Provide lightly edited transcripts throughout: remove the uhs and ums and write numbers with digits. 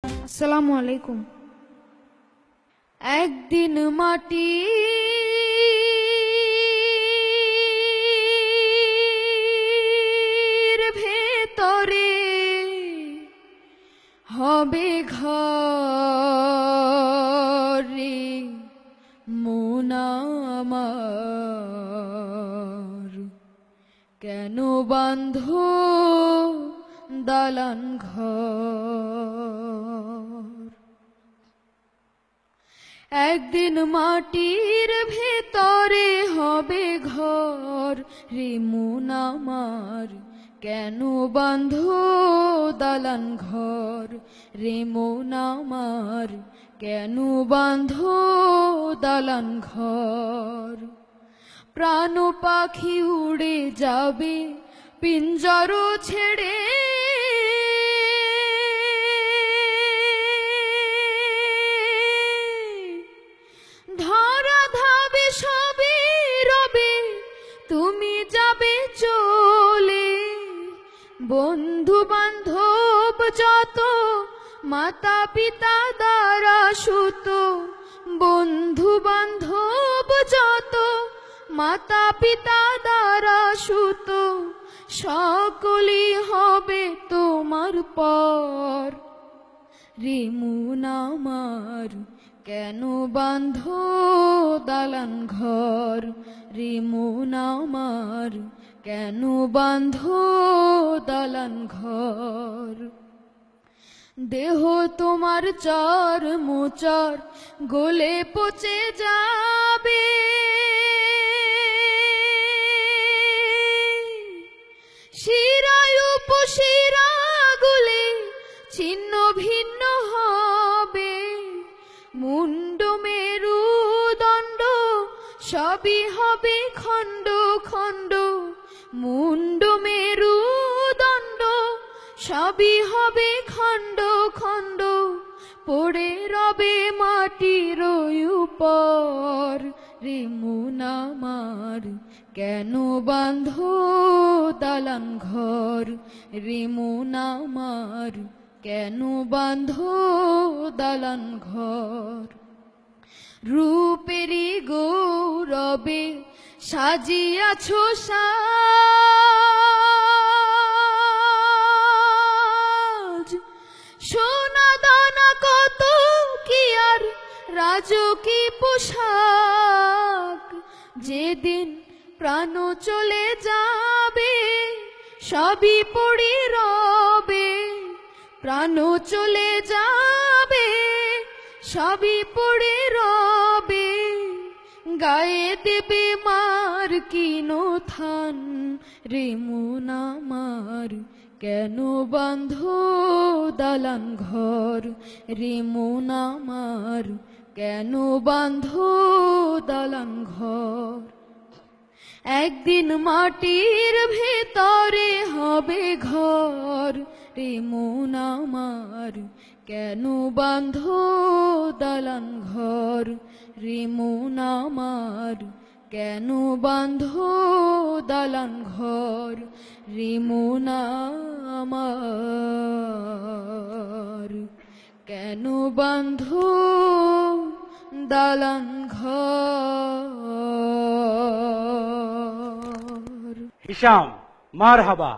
আসসালামু আলাইকুম। একদিন মাটির ভেতরে হবে ঘর রে মন আমার, কেন বাঁধ দালান ঘর। একদিন মাটির ভেতরে হবে ঘর রে মন আমার, কেন বাঁধ দালান ঘর রে মন আমার, কেন বাঁধ দালান ঘর। প্রাণ পাখি উড়ে যাবে পিঞ্জর ছেড়ে, ধরা ধাবে সবে রবে তুমি যাবে চলে। বন্ধু বান্ধব যত মাতা পিতা দ্বারা সুত, বন্ধু বান্ধব যত মাতা পিতা দ্বারা সুত, সকলই হবে তোমার পর রে মন আমার, কেন বাঁধ দালান ঘর রে মন আমার, কেন বাঁধ দালান ঘর। দেহ তোমার চর মোচর গলে পচে যাবে, শিরায় উপশিরা গুলে ছিন্ন ভিন্ন হবে। মুন্ড মেরু দণ্ড সবই হবে খণ্ড খণ্ড, মুন্ড মেরু দণ্ড সবই হবে খণ্ড খণ্ড। পড়ে রবে মাটির উপর রে মন আমার, কেন বাঁধ দালান ঘর রে মন আমার, কেন বাঁধ দালান ঘর। রূপেরই গৌরবে সাজিয়াছ সাজ, সোনা দানা কত কি আর রাজকী পোশাক। যেদিন প্রাণ চলে যাবে সবই পড়ে রবে, প্রাণ চলে যাবে সবই পড়ে রবে। গায়ে দেবে মার কিনো থান রে মন আমার, কেন বাঁধ দালান ঘর রে মন আমার, কেন বাঁধ দালান ঘর। একদিন মাটির ভেতরে হবে ঘর রে মন আমার, কেন বাঁধ দালান ঘর রে মন আমার, কেন বাঁধ দালান ঘর রে মন আমার, কেন বাঁধ দালান ঘর। হিশাম, মারহাবা,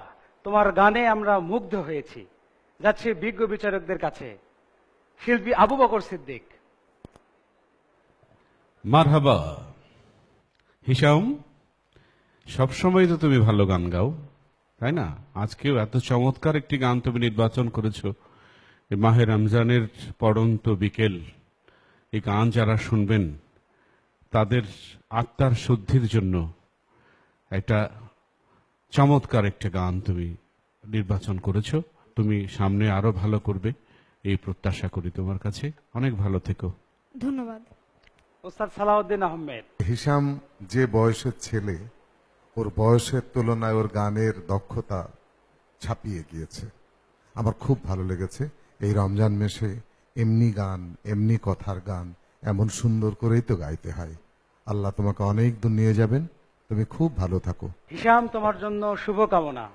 তোমার গানে আমরা মুগ্ধ হয়েছি। যাচ্ছে বিজ্ঞ বিচারকদের কাছে। শিল্পী আবু বকর সিদ্দিক। মারহাবা। হিশাম, সবসময় তো তুমি ভালো গান গাও, তাই না? আজকেও এত চমৎকার একটি গান তুমি নির্বাচন করেছো। এই মাহে রমজানের পড়ন্ত বিকেল, এই গান যারা শুনবেন তাদের আত্মার শুদ্ধির জন্য একটা চমৎকার একটা গান তুমি নির্বাচন করেছো। তুমি সামনে আরো ভালো করবে এই প্রত্যাশা করি তোমার কাছে। অনেক ভালো থেকো। ধন্যবাদ। ওস্তাদ সালাউদ্দিন আহমেদ। হিশাম যে বয়সের ছেলে, ওর বয়সের তুলনায় ওর গানের দক্ষতা ছাপিয়ে গিয়েছে। আমার খুব ভালো লেগেছে। এই রমজান মাসে এমনি গান, এমনি কথার গান এমন সুন্দর করেই তো গাইতে হয়। আল্লাহ তোমাকে অনেক দূর নিয়ে যাবেন। তুমি খুব ভালো থাকো। হিশাম, তোমার জন্য শুভকামনা।